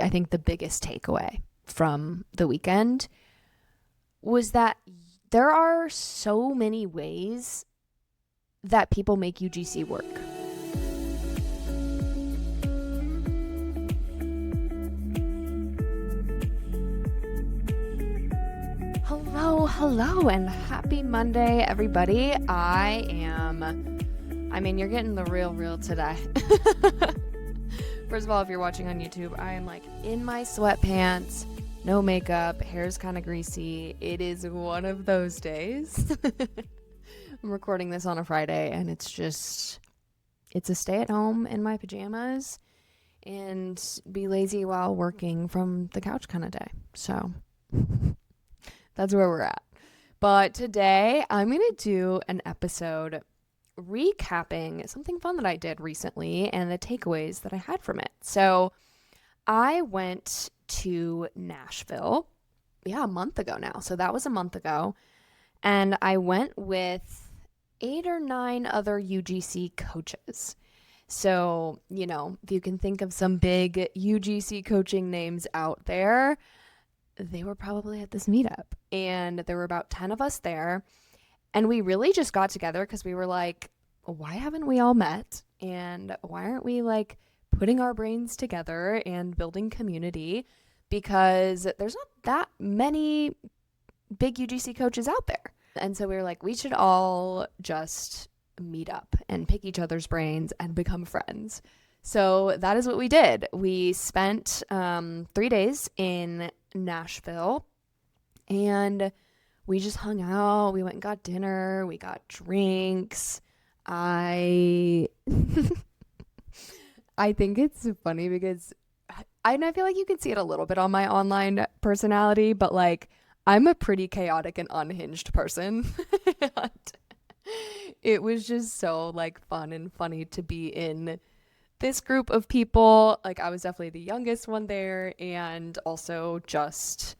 I think the biggest takeaway from the weekend was that there are so many ways that people make UGC work. Hello, and happy Monday, everybody. You're getting the real today. First of all, if you're watching on YouTube, I am like in my sweatpants, no makeup, hair's kind of greasy. It is one of those days. I'm recording this on a Friday, and it's a stay at home in my pajamas and be lazy while working from the couch kind of day. So that's where we're at. But today I'm going to do an episode recapping something fun that I did recently and the takeaways that I had from it. So I went to Nashville, a month ago now. So that was a month ago. And I went with 8 or 9 other UGC coaches. So, if you can think of some big UGC coaching names out there, they were probably at this meetup. And there were about 10 of us there. And we really just got together because we were like, why haven't we all met? And why aren't we like putting our brains together and building community? Because there's not that many big UGC coaches out there. And so we were like, we should all just meet up and pick each other's brains and become friends. So that is what we did. We spent 3 days in Nashville, and we just hung out. We went and got dinner. We got drinks. I think it's funny because I feel like you can see it a little bit on my online personality, but like I'm a pretty chaotic and unhinged person. And it was just so like fun and funny to be in this group of people. Like I was definitely the youngest one there, and also just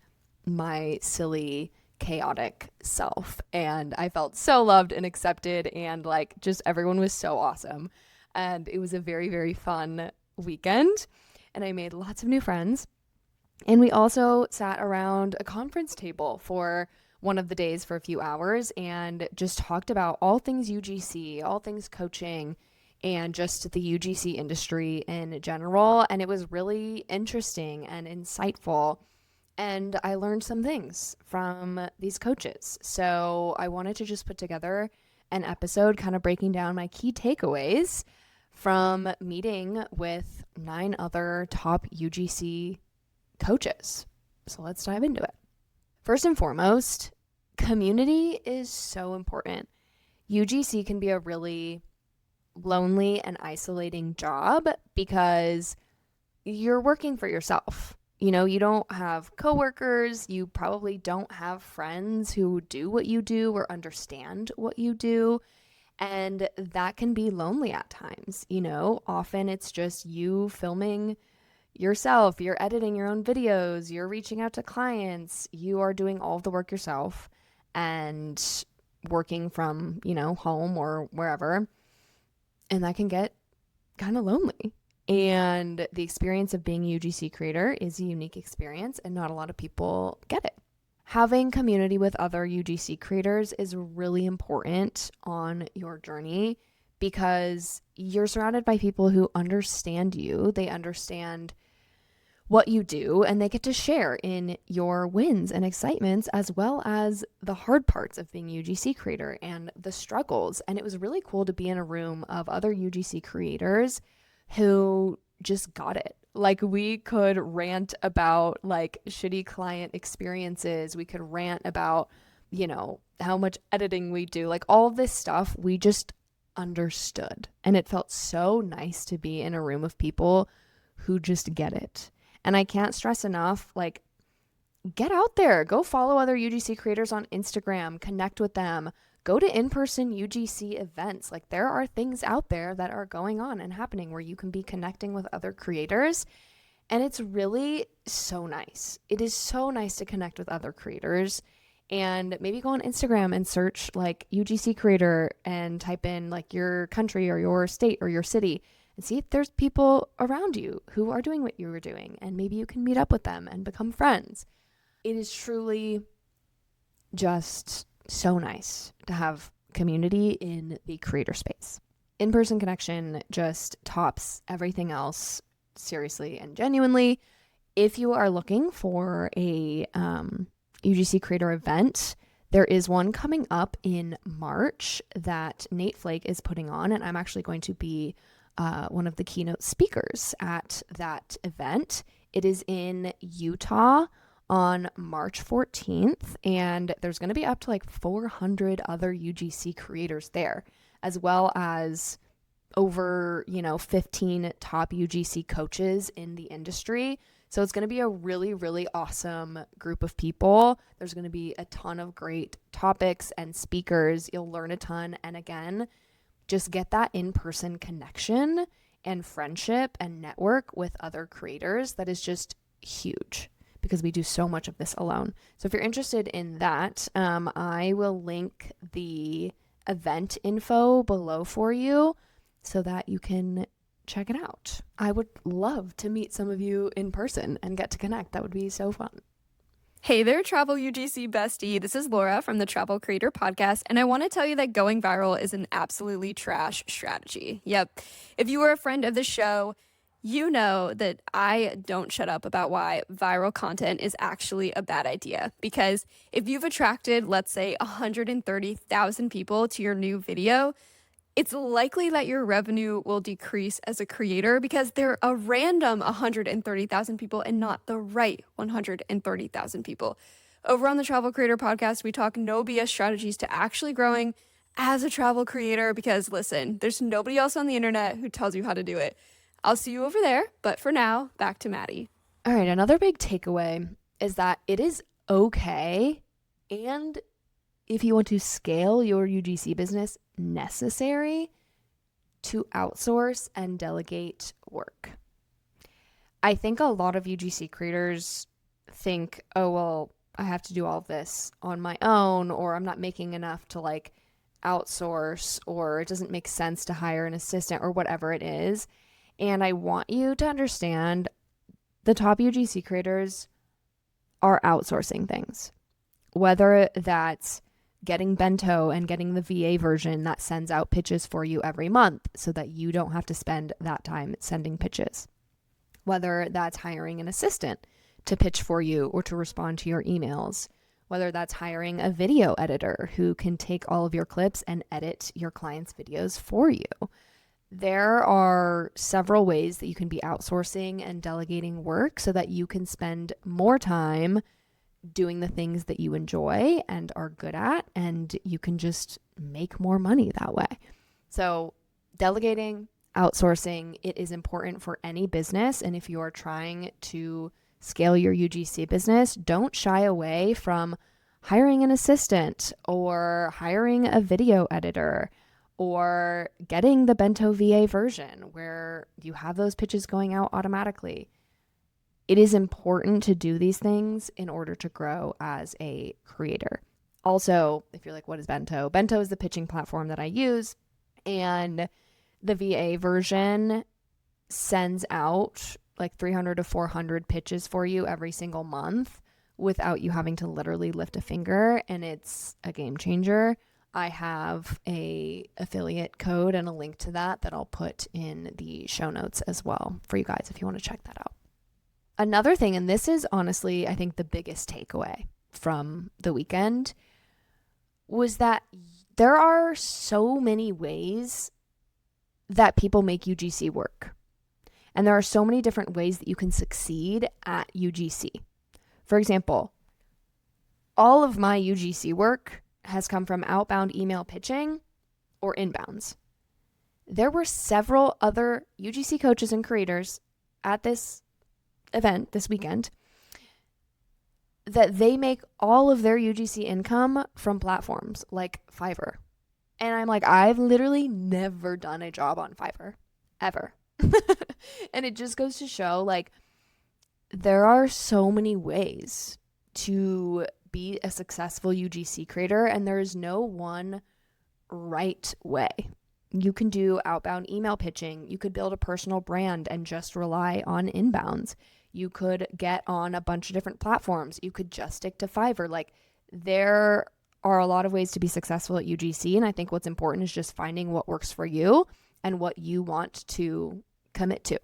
my silly chaotic self, and I felt so loved and accepted, and like just everyone was so awesome, and it was a very, very fun weekend, and I made lots of new friends. And we also sat around a conference table for one of the days for a few hours and just talked about all things UGC, all things coaching, and just the UGC industry in general. And it was really interesting and insightful. And I learned some things from these coaches. So I wanted to just put together an episode kind of breaking down my key takeaways from meeting with 9 other top UGC coaches. So let's dive into it. First and foremost, community is so important. UGC can be a really lonely and isolating job because you're working for yourself. You don't have coworkers. You probably don't have friends who do what you do or understand what you do. And that can be lonely at times. Often it's just you filming yourself. You're editing your own videos. You're reaching out to clients. You are doing all of the work yourself and working from, home or wherever. And that can get kind of lonely. And the experience of being a UGC creator is a unique experience, and not a lot of people get it. Having community with other UGC creators is really important on your journey because you're surrounded by people who understand you. They understand what you do, and they get to share in your wins and excitements, as well as the hard parts of being a UGC creator and the struggles. And it was really cool to be in a room of other UGC creators who just got it. Like we could rant about like shitty client experiences. We could rant about, how much editing we do, like all of this stuff. We just understood. And it felt so nice to be in a room of people who just get it. And I can't stress enough, like, get out there, go follow other UGC creators on Instagram, connect with them, go to in-person UGC events. Like there are things out there that are going on and happening where you can be connecting with other creators. And it's really so nice. It is so nice to connect with other creators, and maybe go on Instagram and search like UGC creator and type in like your country or your state or your city and see if there's people around you who are doing what you were doing, and maybe you can meet up with them and become friends. It is truly just so nice to have community in the creator space. In-person connection just tops everything else, seriously and genuinely. If you are looking for a UGC creator event, there is one coming up in March that Nate Flake is putting on, and I'm actually going to be one of the keynote speakers at that event. It is in Utah on March 14th, and there's going to be up to like 400 other UGC creators there, as well as over, 15 top UGC coaches in the industry. So it's going to be a really, really awesome group of people. There's going to be a ton of great topics and speakers. You'll learn a ton. And again, just get that in-person connection and friendship and network with other creators. That is just huge because we do so much of this alone. So if you're interested in that, I will link the event info below for you so that you can check it out. I would love to meet some of you in person and get to connect. That would be so fun. Hey there, Travel UGC bestie. This is Laura from the Travel Creator Podcast, and I want to tell you that going viral is an absolutely trash strategy. Yep. If you are a friend of the show, you know that I don't shut up about why viral content is actually a bad idea. Because if you've attracted, let's say, 130,000 people to your new video, it's likely that your revenue will decrease as a creator because they're a random 130,000 people and not the right 130,000 people. Over on the Travel Creator Podcast, we talk no BS strategies to actually growing as a travel creator because, listen, there's nobody else on the internet who tells you how to do it. I'll see you over there, but for now, back to Maddie. All right, another big takeaway is that it is okay, and if you want to scale your UGC business, necessary to outsource and delegate work. I think a lot of UGC creators think, oh, well, I have to do all of this on my own, or I'm not making enough to like outsource, or it doesn't make sense to hire an assistant, or whatever it is. And I want you to understand the top UGC creators are outsourcing things, whether that's getting Bento and getting the VA version that sends out pitches for you every month so that you don't have to spend that time sending pitches. Whether that's hiring an assistant to pitch for you or to respond to your emails. Whether that's hiring a video editor who can take all of your clips and edit your clients' videos for you. There are several ways that you can be outsourcing and delegating work so that you can spend more time doing the things that you enjoy and are good at, and you can just make more money that way. So delegating, outsourcing, it is important for any business. And if you are trying to scale your UGC business, don't shy away from hiring an assistant or hiring a video editor or getting the Bento VA version where you have those pitches going out automatically. It is important to do these things in order to grow as a creator. Also, if you're like, what is Bento? Bento is the pitching platform that I use, and the VA version sends out like 300 to 400 pitches for you every single month without you having to literally lift a finger, and it's a game changer. I have a affiliate code and a link to that I'll put in the show notes as well for you guys if you want to check that out. Another thing, and this is honestly, I think, the biggest takeaway from the weekend, was that there are so many ways that people make UGC work. And there are so many different ways that you can succeed at UGC. For example, all of my UGC work has come from outbound email pitching or inbounds. There were several other UGC coaches and creators at this event this weekend that they make all of their UGC income from platforms like Fiverr. And I'm like, I've literally never done a job on Fiverr, ever. And it just goes to show, like, there are so many ways to be a successful UGC creator, and there is no one right way. You can do outbound email pitching. You could build a personal brand and just rely on inbounds. You could get on a bunch of different platforms. You could just stick to Fiverr. Like, there are a lot of ways to be successful at UGC. And I think what's important is just finding what works for you and what you want to commit to.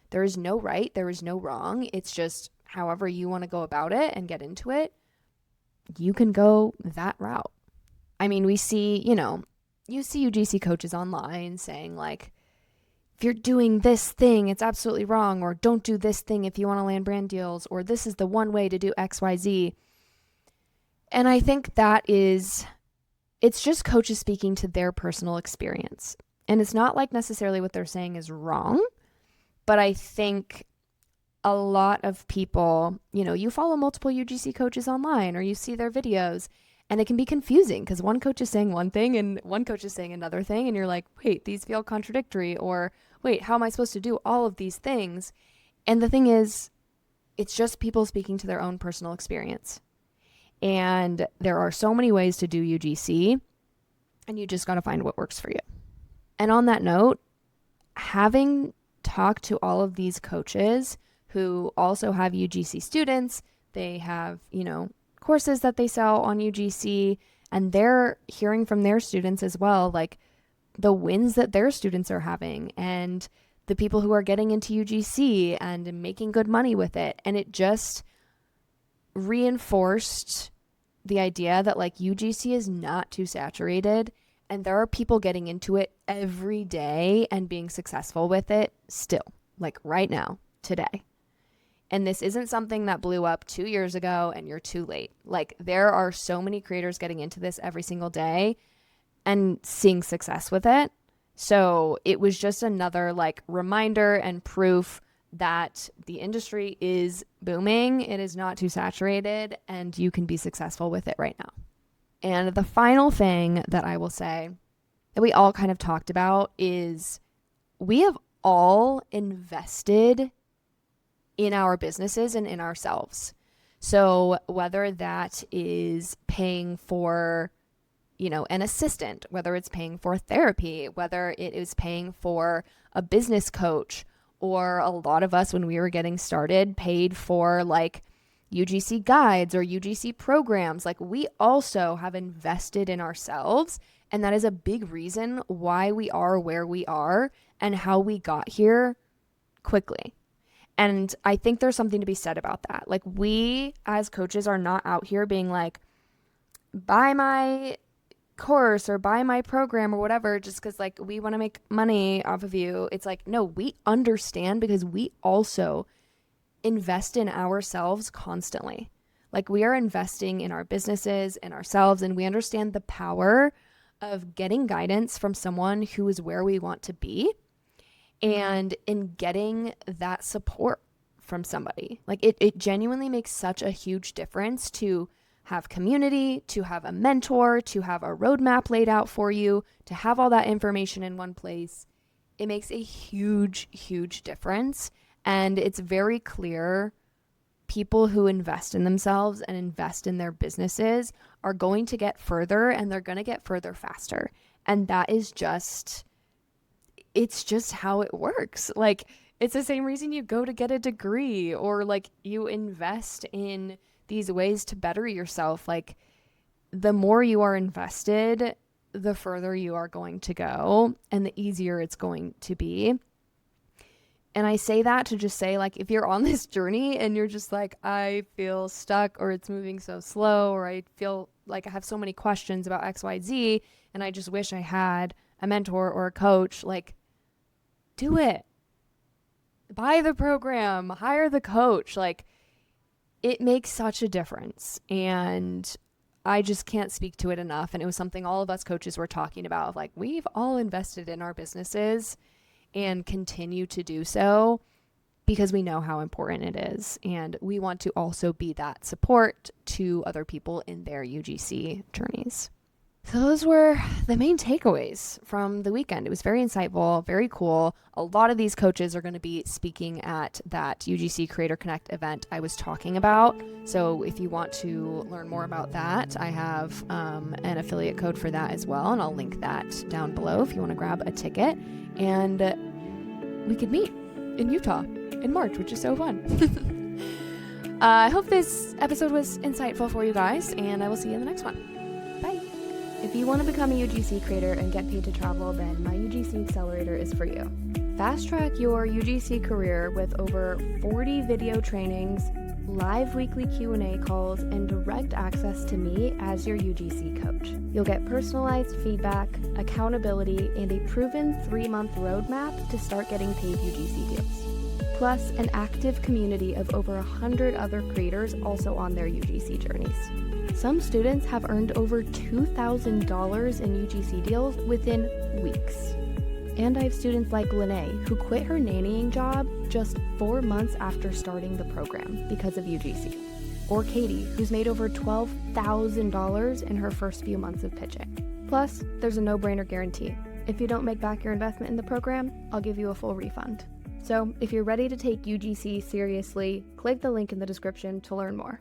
There is no right, there is no wrong. It's just however you want to go about it and get into it, you can go that route. I mean, we see, you see UGC coaches online saying like, if you're doing this thing, it's absolutely wrong, or don't do this thing if you want to land brand deals, or this is the one way to do XYZ. And I think it's just coaches speaking to their personal experience. And it's not like necessarily what they're saying is wrong, but I think a lot of people, you follow multiple UGC coaches online or you see their videos, and it can be confusing because one coach is saying one thing and one coach is saying another thing. And you're like, wait, these feel contradictory, or wait, how am I supposed to do all of these things? And the thing is, it's just people speaking to their own personal experience. And there are so many ways to do UGC, and you just got to find what works for you. And on that note, having talked to all of these coaches who also have UGC students, they have, courses that they sell on UGC, and they're hearing from their students as well, like the wins that their students are having and the people who are getting into UGC and making good money with it. And it just reinforced the idea that like UGC is not too saturated, and there are people getting into it every day and being successful with it still, like right now, today. And this isn't something that blew up 2 years ago and you're too late. Like, there are so many creators getting into this every single day and seeing success with it. So it was just another like reminder and proof that the industry is booming. It is not too saturated, and you can be successful with it right now. And the final thing that I will say that we all kind of talked about is we have all invested in our businesses and in ourselves. So whether that is paying for, an assistant, whether it's paying for therapy, whether it is paying for a business coach, or a lot of us when we were getting started paid for like UGC guides or UGC programs, like we also have invested in ourselves. And that is a big reason why we are where we are and how we got here quickly. And I think there's something to be said about that. Like, we as coaches are not out here being like, buy my course or buy my program or whatever, just because like we want to make money off of you. It's like, no, we understand because we also invest in ourselves constantly. Like, we are investing in our businesses and ourselves, and we understand the power of getting guidance from someone who is where we want to be, and in getting that support from somebody. Like, it genuinely makes such a huge difference to have community, to have a mentor, to have a roadmap laid out for you, to have all that information in one place. It makes a huge, huge difference. And it's very clear people who invest in themselves and invest in their businesses are going to get further, and they're going to get further faster. And that is it's just how it works. Like, it's the same reason you go to get a degree, or like you invest in these ways to better yourself. Like, the more you are invested, the further you are going to go and the easier it's going to be. And I say that to just say, like, if you're on this journey and you're just like, I feel stuck, or it's moving so slow, or I feel like I have so many questions about XYZ and I just wish I had a mentor or a coach, like, do it. Buy the program, hire the coach. Like, it makes such a difference. And I just can't speak to it enough. And it was something all of us coaches were talking about, of like, we've all invested in our businesses and continue to do so because we know how important it is. And we want to also be that support to other people in their UGC journeys. So those were the main takeaways from the weekend. It was very insightful, very cool. A lot of these coaches are going to be speaking at that UGC Creator Connect event I was talking about. So if you want to learn more about that, I have an affiliate code for that as well, and I'll link that down below if you want to grab a ticket. And we could meet in Utah in March, which is so fun. I hope this episode was insightful for you guys, and I will see you in the next one. Bye. If you want to become a UGC creator and get paid to travel, then my UGC Accelerator is for you. Fast track your UGC career with over 40 video trainings, live weekly Q&A calls, and direct access to me as your UGC coach. You'll get personalized feedback, accountability, and a proven 3-month roadmap to start getting paid UGC deals. Plus, an active community of over 100 other creators also on their UGC journeys. Some students have earned over $2,000 in UGC deals within weeks. And I have students like Lene, who quit her nannying job just 4 months after starting the program because of UGC. Or Katie, who's made over $12,000 in her first few months of pitching. Plus, there's a no-brainer guarantee. If you don't make back your investment in the program, I'll give you a full refund. So if you're ready to take UGC seriously, click the link in the description to learn more.